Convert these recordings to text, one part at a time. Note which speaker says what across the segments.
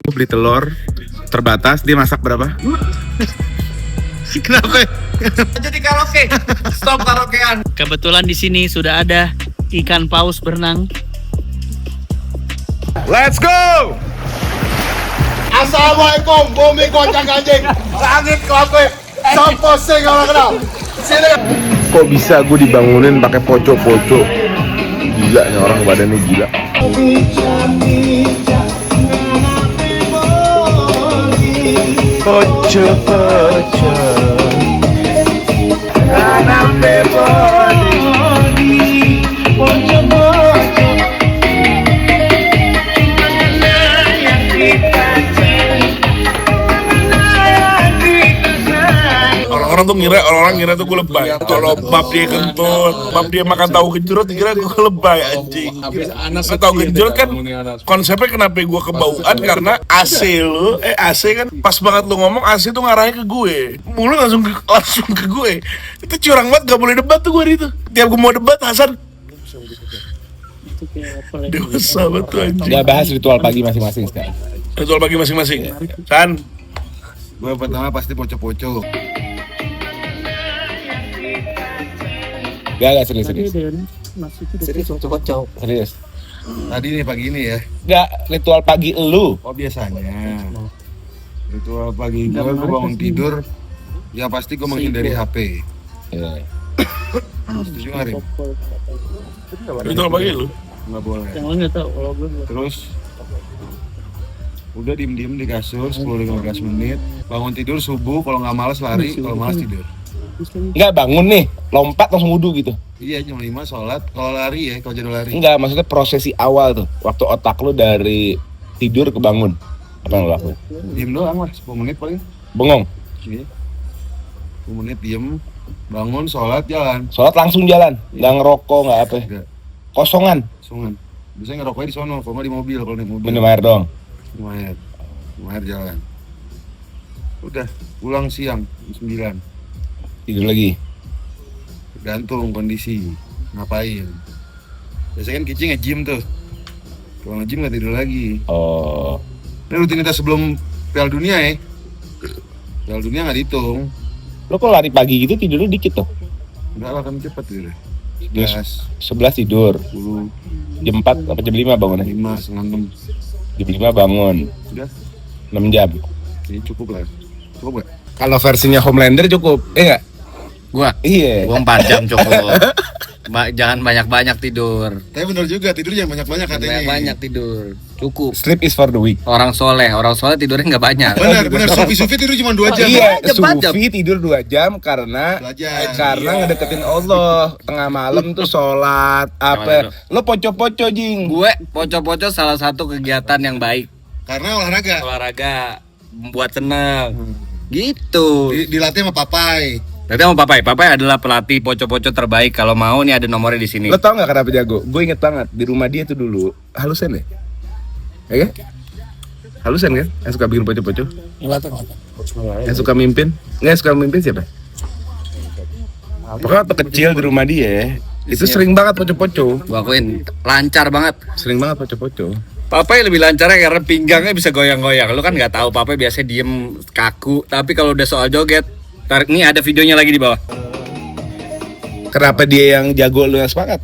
Speaker 1: Beli telur terbatas, dia masak berapa?
Speaker 2: Kenapa? Jadi karaoke. Stop karaokean.
Speaker 3: Kebetulan di sini sudah ada ikan paus berenang.
Speaker 1: Let's go!
Speaker 4: Assalamualaikum, bumi goncang anjing, langit kelapa, sopo sing orang kenal. Sini.
Speaker 1: Kok bisa gue dibangunin pakai poco-poco? Gila nih orang, badannya gila. Poco-poco
Speaker 5: orang ngira tuh gue lebay. Kalau bab dia kentut, bab dia makan tahu gejrot, kira gue lebay anjing. Tahu gejrot kan konsepnya kenapa gue kebauan karena AC kan pas banget lu ngomong AC tuh ngarahnya ke gue, mulut langsung ke gue. Itu curang banget, gak boleh debat tuh gue itu. Tiap gue mau debat Hasan dewasa banget tuh anjing.
Speaker 1: Dia bahas ritual pagi masing-masing sekarang.
Speaker 5: Ritual pagi masing-masing. San,
Speaker 4: Gue pertama pasti poco-poco.
Speaker 1: Gak serius. Serius.
Speaker 4: Tadi nih pagi ini ya.
Speaker 1: Gak, ritual pagi elu.
Speaker 4: Oh biasanya. Ritual pagi gue bangun tidur, ya pasti gue menghindari HP.
Speaker 1: Iya.
Speaker 4: Setuju nggak, Rim?
Speaker 5: ritual pagi lu.
Speaker 4: Nggak boleh.
Speaker 3: Yang lain nggak tahu kalau gue.
Speaker 4: Terus udah diem-diem di kasur 10-15 menit. Bangun tidur subuh, kalau nggak malas lari, kalau malas tidur.
Speaker 1: Enggak, bangun nih, lompat langsung wudu gitu.
Speaker 4: Iya, jam 5 sholat. Kalau lari ya, kalau jadwal lari.
Speaker 1: Enggak, maksudnya prosesi awal tuh, waktu otak lu dari tidur ke bangun. Apa yang lu lakuin?
Speaker 4: Diem doang lah, 10 menit paling.
Speaker 1: Bengong.
Speaker 4: Iya. 10 menit diem, bangun, sholat, jalan.
Speaker 1: Sholat langsung jalan, nggak ngerokok, nggak apa.
Speaker 4: Enggak,
Speaker 1: Kosongan,
Speaker 4: sungan. Biasanya ngerokoknya di sono, kalau nggak di mobil, kalau naik mobil.
Speaker 1: minum air doang.
Speaker 4: Minum air jalan. Udah, pulang siang, jam 9.
Speaker 1: Tidur lagi.
Speaker 4: Tergantung kondisi, ngapain. Biasanya kan Kici nge-gym tuh. Kalau nge-gym nggak tidur lagi.
Speaker 1: Oh,
Speaker 4: Ini rutinitas sebelum Piala Dunia ya. Piala Dunia nggak dihitung.
Speaker 1: lo kok lari pagi gitu tidurnya dikit tuh?
Speaker 4: Enggak lah, kan cepet tidur.
Speaker 1: Terus
Speaker 4: 11,
Speaker 1: 11 tidur,
Speaker 4: 10,
Speaker 1: jam 4 apa jam 5 bangunnya?
Speaker 4: 5, setengah 6.
Speaker 1: Jam 5 bangun,
Speaker 4: Udah,
Speaker 1: 6 jam.
Speaker 4: ini cukup lah. Cukup nggak?
Speaker 1: Kalau versinya Homelander cukup, enggak?
Speaker 2: Gua
Speaker 1: Iya.
Speaker 2: 4 jam cukup. Jangan banyak-banyak tidur.
Speaker 4: Tapi bener juga, tidur jangan banyak-banyak katanya.
Speaker 2: Banyak tidur. Cukup.
Speaker 1: Sleep is for the weak.
Speaker 2: Orang soleh tidurnya nggak banyak.
Speaker 4: Bener, Sufi tidur cuma 2 jam.
Speaker 1: Iya,
Speaker 2: Jam.
Speaker 1: Sufi tidur 2 jam karena
Speaker 4: Belajar.
Speaker 1: ngedeketin Allah. Tengah malam tuh sholat apa? Lo poco-poco jing.
Speaker 2: Gue poco-poco salah satu kegiatan yang baik.
Speaker 4: Karena
Speaker 2: Olahraga membuat senang. Gitu.
Speaker 4: dilatih sama papai.
Speaker 2: Berarti sama Papai adalah pelatih poco-poco terbaik. Kalau mau nih ada nomornya di sini.
Speaker 1: Lo tau nggak kenapa jago? Gue inget banget di rumah dia tuh dulu Halusen ya, ya kan? Halusen kan? Yang suka bikin poco-poco? Yang suka mimpin? Nggak, yang suka mimpin siapa? Pokoknya waktu kecil di rumah dia itu sering banget poco-poco.
Speaker 2: Gua akuin lancar banget.
Speaker 1: Sering banget poco-poco.
Speaker 2: Papai lebih lancar karena pinggangnya bisa goyang-goyang. Lu kan nggak tahu Papai biasanya diem kaku. Tapi kalau udah soal joget, tarik nih ada videonya lagi di bawah.
Speaker 1: Kenapa dia yang jago, lu yang semangat?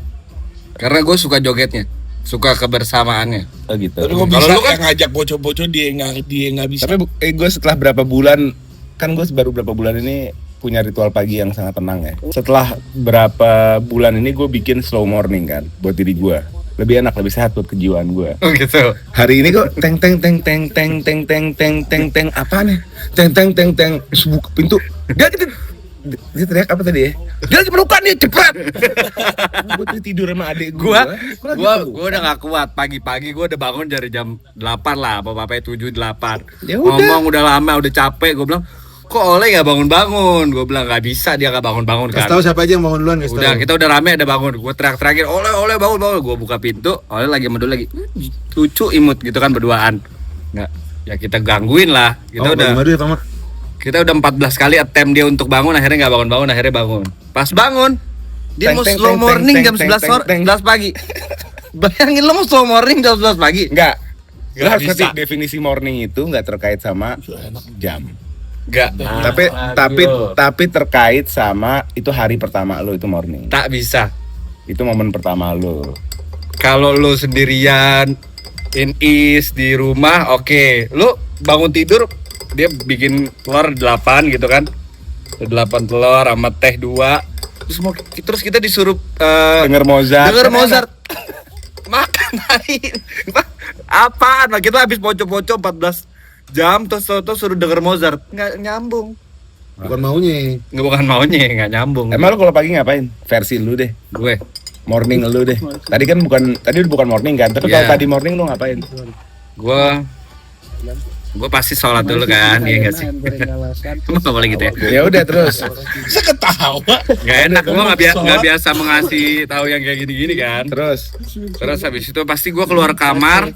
Speaker 2: Karena gue suka jogetnya, suka kebersamaannya.
Speaker 1: Oh gitu.
Speaker 5: Tapi gue bisa lu kan ngajak bocor-bocor dia nggak bisa.
Speaker 1: Tapi gue setelah berapa bulan, kan gue baru berapa bulan ini punya ritual pagi yang sangat tenang ya. Setelah berapa bulan ini gue bikin slow morning kan buat diri gue. Lebih enak, lebih sehat buat kejiwaan gue.
Speaker 2: Oh gitu.
Speaker 1: Hari ini kok teng apa nih? Teng buka pintu. Dia teriak apa tadi ya? Dia lagi pelukan nih, cepat. Gue tidur sama adik gue.
Speaker 2: Gua udah gak kuat. Pagi-pagi gue udah bangun dari jam 8 lah, apa-apa 7, 8.
Speaker 1: Ya udah.
Speaker 2: Ngomong udah lama, udah capek. Gue bilang, kok Oleh gak bangun-bangun? Gue bilang gak bisa dia gak bangun-bangun kan.
Speaker 4: Kasih tahu siapa aja yang bangun duluan,
Speaker 2: Udah, kita udah rame ada bangun. Gue teriak-teriakin, Oleh bangun. Gue buka pintu, Oleh lagi medul lagi. Lucu imut gitu kan berduaan. Nggak, ya kita gangguin lah. Kita udah 14 kali attempt dia untuk bangun, akhirnya nggak bangun, akhirnya bangun. Pas bangun, dia mau slow morning jam 11 pagi. Bayangin lo mau slow morning jam 11 pagi?
Speaker 1: Enggak. Lo harus ngerti definisi morning itu nggak terkait sama jam.
Speaker 2: Nggak.
Speaker 1: Tapi terkait sama itu hari pertama lo itu morning.
Speaker 2: Tak bisa.
Speaker 1: Itu momen pertama lo.
Speaker 2: Kalau lo sendirian is di rumah, oke. Lo bangun tidur, dia bikin telur 8 gitu kan. 8 telur sama teh 2. Terus kita disuruh
Speaker 1: Denger Mozart.
Speaker 2: Makan lain. Apaan? Kita habis poco-poco 14 jam terus suruh denger Mozart. Nggak nyambung.
Speaker 4: Bukan maunya.
Speaker 2: Bukan maunya, nggak nyambung.
Speaker 1: Emang lo kalau pagi ngapain? Versi lu deh.
Speaker 2: Gue
Speaker 1: Morning lu deh. Tadi bukan morning kan, tapi kalau tadi morning lu ngapain?
Speaker 2: Gue pasti sholat dulu kan, iya nggak sih? Cuma nggak boleh gitu ya.
Speaker 1: Ya udah terus.
Speaker 5: Saya ketawa.
Speaker 2: Nggak enak, gue nggak biasa mengasih tahu yang kayak gini-gini kan.
Speaker 1: Terus
Speaker 2: Habis itu pasti gue keluar kamar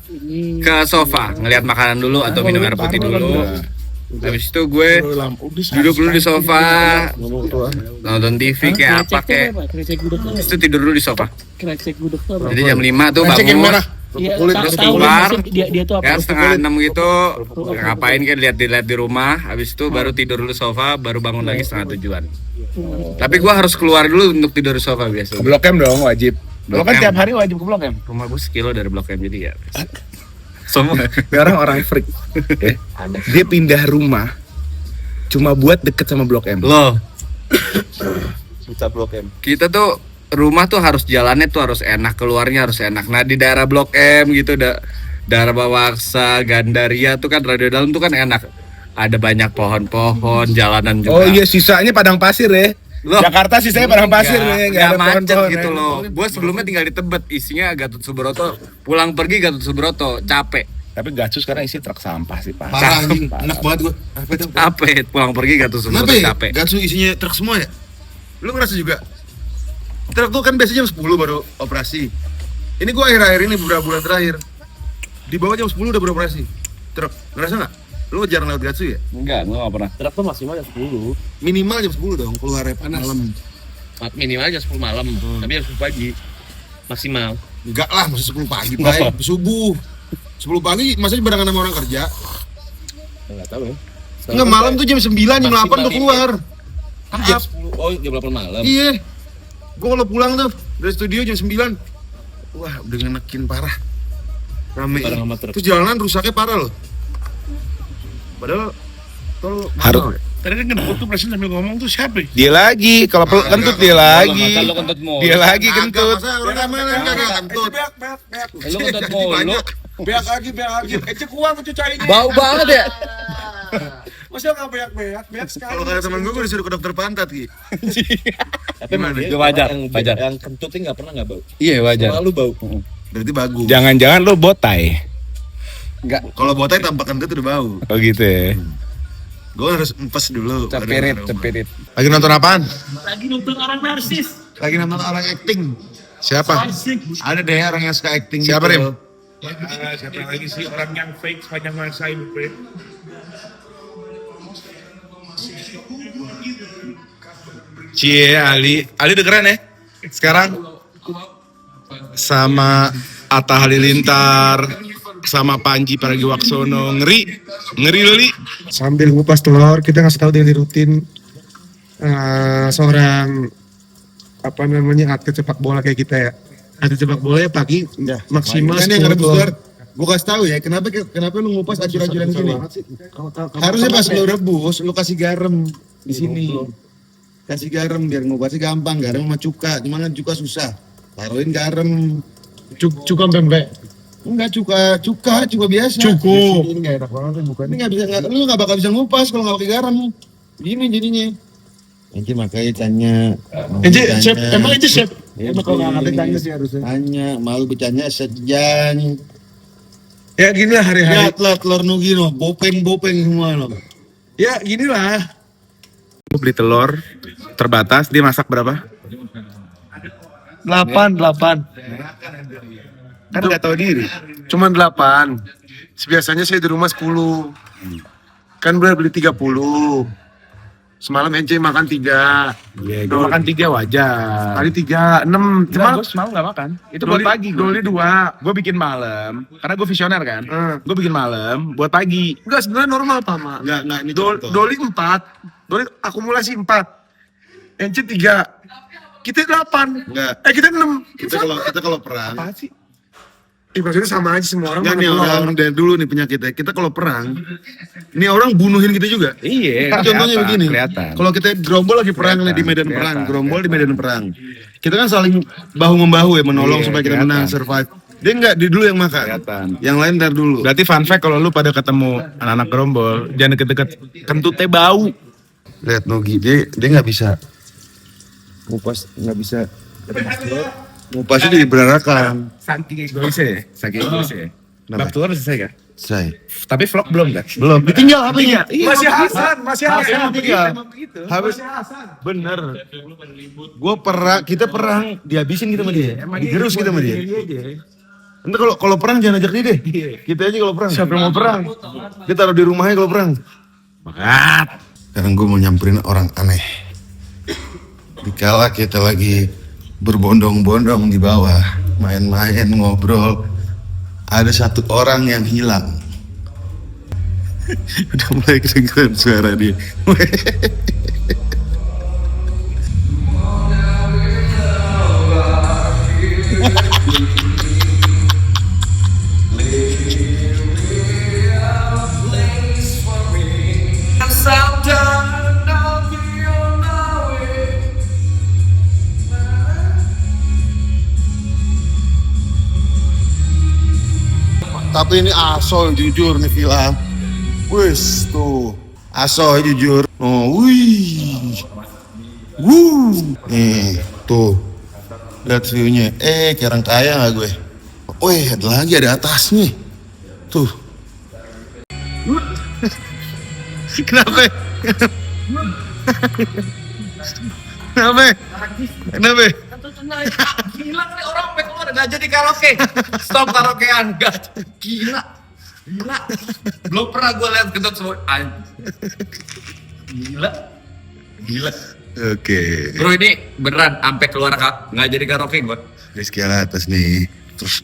Speaker 2: ke sofa, ngeliat makanan dulu atau minum air putih dulu. Habis itu gue duduk dulu di sofa, nonton TV kayak apa kayak. Habis itu tidur dulu di sofa. Jadi jam 5 tuh bangun. Terus keluar ya setengah 6 gitu, ngapain kan lihat di rumah. Habis itu baru tidur dulu sofa, baru bangun lagi setengah 7-an. Tapi gue harus keluar dulu untuk tidur di sofa biasa.
Speaker 1: ke Blok M dong wajib. Lo kan tiap hari wajib ke Blok M.
Speaker 2: Rumah gue 1 kilo dari Blok M jadi ya. Semua
Speaker 1: Orang freak. Ya. Dia pindah rumah cuma buat deket sama Blok M.
Speaker 2: loh. Kita tuh rumah tuh harus jalannya tuh harus enak, keluarnya harus enak. Nah di daerah Blok M gitu, daerah Bawaksa, Gandaria tuh kan radio dalam tuh kan enak. Ada banyak pohon-pohon, jalanan juga.
Speaker 1: Oh iya, sisanya padang pasir ya.
Speaker 2: Loh,
Speaker 1: Jakarta sisanya padang pasir nih,
Speaker 2: nggak
Speaker 1: ada
Speaker 2: macet
Speaker 1: pohon-pohon
Speaker 2: gitu
Speaker 1: ya.
Speaker 2: loh. Gue sebelumnya tinggal di Tebet, isinya Gatot Subroto. Pulang pergi Gatot Subroto, capek.
Speaker 1: Tapi Gatsu sekarang isi truk sampah sih, Pak.
Speaker 4: Parah anjing, enak banget gua. Apa itu?
Speaker 2: Capek, pulang pergi Gatot Subroto
Speaker 4: Kenapa
Speaker 2: capek.
Speaker 4: Gatsu isinya truk semua ya? Lu ngerasa juga? Truk tuh kan biasanya jam 10 baru operasi. Ini gua akhir-akhir ini beberapa bulan terakhir di bawah jam 10 udah beroperasi. Truk, ngerasa nggak? Lu jarang lewat Gatsu ya?
Speaker 2: Enggak, gue nggak pernah.
Speaker 3: Truk tuh maksimal jam 10.
Speaker 4: Minimal jam 10 dong, keluar malam.
Speaker 3: Minimal jam 10 malam, tapi jam 10 pagi. Maksimal.
Speaker 4: Enggak lah, masih 10 pagi, Pak. Subuh. 10 pagi masih barengan sama orang kerja.
Speaker 3: Enggak tahu ya.
Speaker 4: Enggak, malam tuh jam 9, jam 8 udah keluar.
Speaker 3: Jam 10. Oh, jam 8 malam.
Speaker 4: Iya. Gua kalau pulang tuh dari studio jam 9. Wah, udah ngenekin parah. Rame. Terus jalanan rusaknya parah loh. Padahal tol
Speaker 1: Harus.
Speaker 5: Tadi kan kentut tuh presiden sambil ngomong tuh siapa?
Speaker 1: Dia lagi, kalau kentut dia lagi.
Speaker 2: Lu kentut mulu.
Speaker 1: Dia lagi kentut.
Speaker 4: Masa orang mana yang kagak kentut?
Speaker 2: Lu kentut mulu.
Speaker 5: Beak lagi. Ecek uang cucainnya.
Speaker 2: Bau banget ya.
Speaker 5: Masa nggak beak sekali.
Speaker 4: Kalau kata temen gue disuruh ke dokter pantat Ki.
Speaker 3: Tapi emang dia
Speaker 2: Itu wajar,
Speaker 3: yang
Speaker 2: wajar.
Speaker 3: Yang kentutnya nggak pernah nggak bau.
Speaker 2: Iya wajar.
Speaker 3: Selalu bau.
Speaker 4: Berarti bagus.
Speaker 1: Jangan-jangan lo botai.
Speaker 4: Kalau botai tanpa kentut udah bau.
Speaker 1: Oh gitu ya.
Speaker 4: Gue harus empes dulu.
Speaker 2: Cepirit.
Speaker 4: Lagi nonton apaan?
Speaker 3: Lagi nonton orang narsis.
Speaker 4: Lagi nonton orang acting. Siapa? Ada deh orang yang suka acting.
Speaker 1: Siapa,
Speaker 4: gitu.
Speaker 1: Rim?
Speaker 5: Siapa lagi sih orang yang fake sepanjang masa hidup ya?
Speaker 1: Cie Ali keren ya. Sekarang sama Atta Halilintar, sama Panji Pragiwaksono, ngeri Li.
Speaker 6: Sambil ngupas telur kita ngasih tahu daily rutin seorang atlet sepak bola kayak kita ya. Atlet sepak bola ya pagi maksimal
Speaker 4: Ini
Speaker 6: 10 telur.
Speaker 4: gue kasih tahu ya, kenapa lu ngupas acur-acuran gini? Harusnya pas lu rebus, lu kasih garam di sini. Kasih garam biar ngupasnya gampang, garam sama cuka. Cuman kan cuka susah. Taruhin garam.
Speaker 6: Cukup pembe.
Speaker 4: Enggak cuka biasa.
Speaker 6: Cukup.
Speaker 4: Ini enggak enak banget bukan. Ini lu enggak bakal bisa ngupas kalau enggak pakai garam. Gini jadinya. Ini makanya tanya.
Speaker 6: Chef, emang itu chef.
Speaker 4: Emang kalau enggak ngerti tanya sih harusnya. Tanya, malu bercanda sejam.
Speaker 6: Ya gini lah hari-hari.
Speaker 4: Lihat telur nugi no, bopeng semua no.
Speaker 6: Ya gini lah.
Speaker 1: Gue beli telur terbatas, dia masak berapa?
Speaker 6: 8.
Speaker 1: Kan nggak tahu diri.
Speaker 6: Cuman 8. Biasanya saya di rumah 10. Kan benar beli 30. Semalam Ence makan 3.
Speaker 1: Iya, gue makan 3 wajar.
Speaker 6: Tadi 3, 6.
Speaker 1: Cuma gue semalam gak makan. Itu buat pagi.
Speaker 6: Doli 2.
Speaker 1: Gue bikin malam, karena gue visioner kan. Gue bikin malam buat pagi.
Speaker 6: Enggak, sebenarnya normal Pama.
Speaker 4: Enggak, ini contoh.
Speaker 6: Doli 4. Doli akumulasi 4. Ence 3. Kita 8.
Speaker 4: Enggak.
Speaker 6: Kita 6.
Speaker 4: Kita kalau perang.
Speaker 6: Apa sih? Maksudnya sama aja semua orang.
Speaker 4: Enggak nih orang dari dulu nih penyakitnya. Kita kalau perang, ini orang bunuhin kita juga.
Speaker 1: Iya.
Speaker 4: Contohnya begini.
Speaker 1: Kelihatan.
Speaker 4: Kalau kita gerombol lagi perang nih di medan perang, gerombol di medan perang. Kita kan saling bahu membahu ya menolong
Speaker 1: Iya,
Speaker 4: supaya kita
Speaker 1: kelihatan.
Speaker 4: menang survive. Dia enggak, dia dulu yang makan.
Speaker 1: Kelihatan.
Speaker 4: Yang lain dari dulu.
Speaker 1: Berarti fun fact kalau lu pada ketemu anak-anak gerombol, jangan deket-deket, kentutnya bau.
Speaker 4: Lihat Nogi, dia nggak bisa ngupas, nggak bisa ngupasnya jadi berarakan.
Speaker 1: Saking egoisnya. Bab telur udah selesai kan?
Speaker 4: Saya
Speaker 1: Tapi vlog belum kan?
Speaker 4: belum ditinggal HP-nya.
Speaker 6: Masih Hasan.
Speaker 4: Habis bener. Kita perang dihabisin kita sama dia. Digerus kita sama dia. Nanti kalau perang jangan ajak dia deh. Kita aja kalau perang.
Speaker 6: Siapa yang mau perang?
Speaker 4: Dia taruh di rumahnya kalau perang.
Speaker 1: Banget.
Speaker 4: Sekarang gue mau nyamperin orang aneh. Dikala kita lagi berbondong-bondong di bawah, main-main, ngobrol, ada satu orang yang hilang. Udah mulai kedengeran suara dia. Tapi ini asoy jujur nih film. Wis tuh asoy jujur. Oh, wih, nih tuh lihat viewnya. Kayak orang kaya nggak gue? Wih, ada lagi, ada atasnya. Tuh. Kenapa? Kenapa? Kenapa?
Speaker 2: Gila nih orang sampai keluar nggak jadi karaoke. Stop karaokean, enggak. Gila. Belum pernah gue lihat kentut semua. Gila.
Speaker 4: Oke.
Speaker 2: Bro ini beneran sampai keluar nggak jadi karaoke gue.
Speaker 4: Rizky atas nih. Terus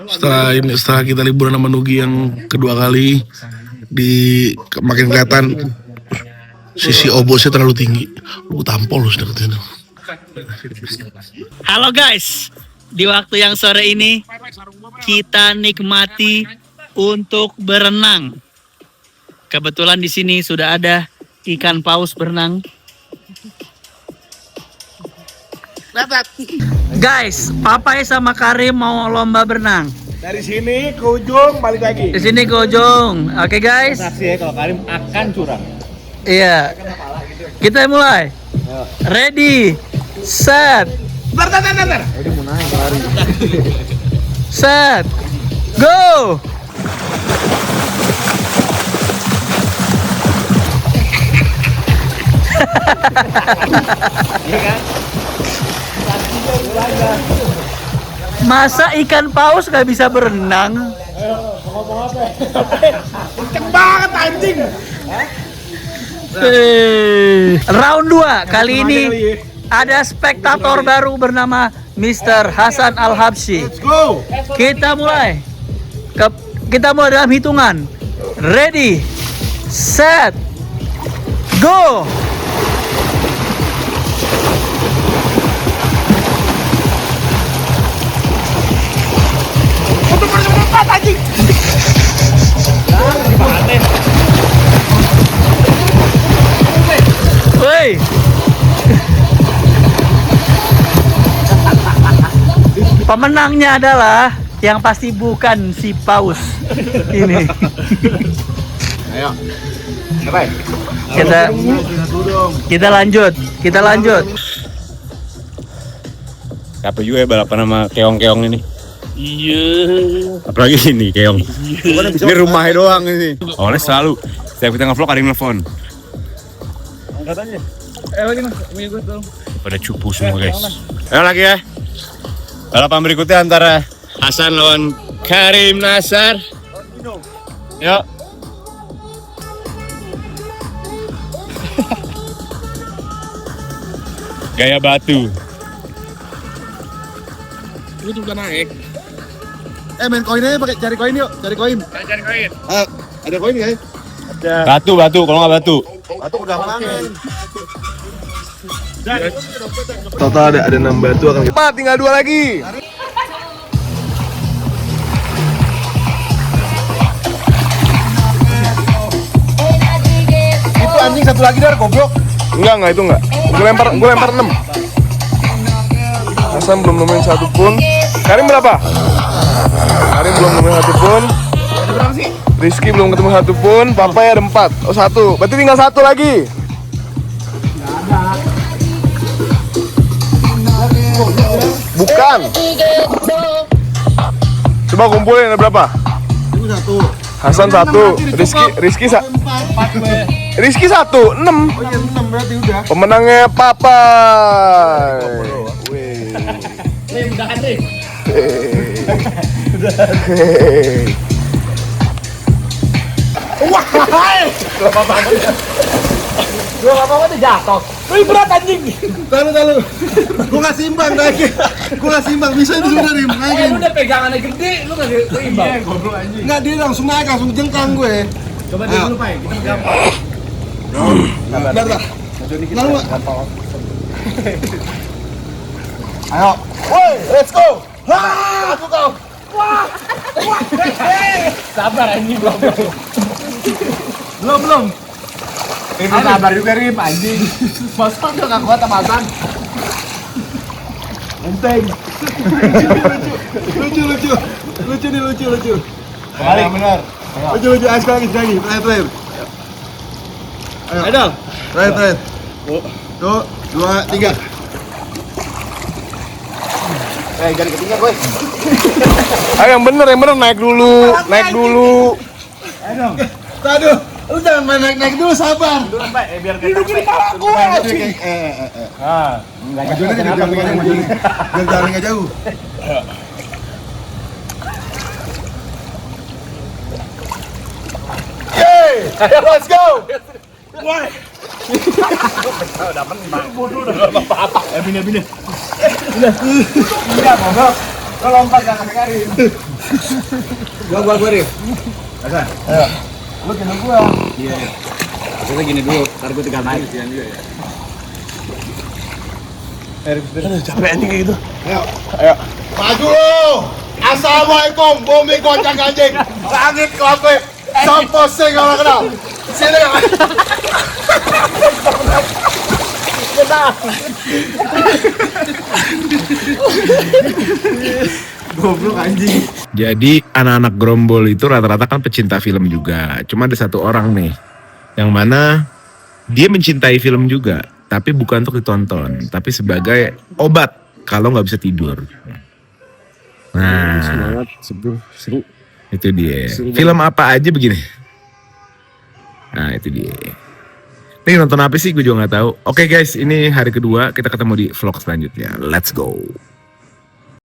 Speaker 5: Setelah kita liburan sama Nugi yang kedua kali, makin kelihatan sisi obosnya terlalu tinggi. Lu tampol lu sudah ketemu.
Speaker 7: Halo guys, di waktu yang sore ini kita nikmati untuk berenang. Kebetulan di sini sudah ada ikan paus berenang. Guys, Papai sama Karim mau lomba berenang.
Speaker 6: Dari sini ke ujung balik lagi.
Speaker 7: Di sini ke ujung. Oke guys.
Speaker 6: Saksi ya kalau Karim akan curang.
Speaker 7: Iya. Kita mulai. Ready, set.
Speaker 6: Bentar.
Speaker 7: Set. Go. Masa ikan paus gak bisa berenang?
Speaker 6: Kenceng banget anjing.
Speaker 7: Round 2 kali ini ada spektator baru bernama Mr. Hasan Al-Habsyi.
Speaker 6: Let's go.
Speaker 7: Kita mulai. Kita mulai dalam hitungan. Ready, set, go. Woi. Pemenangnya adalah yang pasti bukan si paus ini.
Speaker 1: Ayo.
Speaker 7: Kita lanjut.
Speaker 2: Capek juga ya balapan sama keong-keong ini.
Speaker 5: Iya.
Speaker 2: Apalagi ini keong. Ini rumahnya doang ini. Oleh selalu setiap kita nge-vlog ada yang nelfon.
Speaker 6: Angkatannya.
Speaker 2: Pada cupu semua guys. Ayo lagi ya. Balapan berikutnya antara Hasan lawan Karim Nasar. Yuk.
Speaker 1: Gaya batu.
Speaker 5: Itu udah naik.
Speaker 4: Main koin aja pakai cari koin yuk, cari koin.
Speaker 5: Cari koin.
Speaker 4: Ada koin nggak?
Speaker 1: Batu, kalau nggak batu.
Speaker 4: Batu udah mangan.
Speaker 8: Total ada 6 batu akan kita. Tinggal 2 lagi.
Speaker 4: Itu anjing satu lagi dar goblok.
Speaker 8: Enggak itu enggak. Gue lempar 6. Hasan belum nemuin satu pun. Karim berapa? Karim belum nemuin satu pun. Rizky belum ketemu satu pun. Papa ada 4. Oh 1. Berarti tinggal 1 lagi. Bukan. Coba kumpulin ada berapa?
Speaker 4: Itu satu.
Speaker 8: Hasan 1, Rizky 1, 6.
Speaker 4: Oh iya 6 berarti udah.
Speaker 8: Pemenangnya Papa.
Speaker 4: Tahu. Gua nggak seimbang lagi. Gua nggak seimbang bisa itu sebenarnya naik.
Speaker 2: Udah pegangannya gede, lu nggak seimbang.
Speaker 4: Nggak dia langsung naik langsung jengkang gue.
Speaker 2: Coba dulu Pak, kita pegang.
Speaker 4: Bentar. Lalu. Ayo. Woi, let's go. Aku kau.
Speaker 2: Sabar anjing belum.
Speaker 4: Belum.
Speaker 2: Ini sabar juga Rip anjing. Masa udah nggak kuat amasan.
Speaker 4: Enteng. Lucu. Balik benar. Lucu. Ayo sekali. Terakhir. Ayo. Terakhir. 2, 3. Jangan ketinggalan, boy.
Speaker 8: Ayo yang bener naik dulu.
Speaker 4: Aduh, lu jangan main naik dulu, sabar.
Speaker 2: Biar
Speaker 4: Dudukin kepala gua, anjing. Majuin aja, biar jalan nggak jauh. Ayo, let's go. Bini. Udah, goblok. Lo lompat jangan Karim. Gua Rim. Ayo. Lu kena gua. Iya.
Speaker 2: Kita gini dulu, ntar gue tinggal naik.
Speaker 8: Capek anjing kayak gitu.
Speaker 4: Ayo. Maju lo. Assalamualaikum, bumi goncang anjing. Langit kelapa. Sampo sing orang kenal. Sini. Goblok anjing.
Speaker 1: Jadi anak-anak Grombol itu rata-rata kan pecinta film juga. Cuma ada satu orang nih, yang mana dia mencintai film juga, tapi bukan untuk ditonton, tapi sebagai obat kalau nggak bisa tidur. Nah,
Speaker 6: Seru.
Speaker 1: itu dia. Film apa aja begini? Nah, itu dia. Ini nonton apa sih? Gue juga nggak tahu. Oke guys, ini hari kedua, kita ketemu di vlog selanjutnya. Let's go.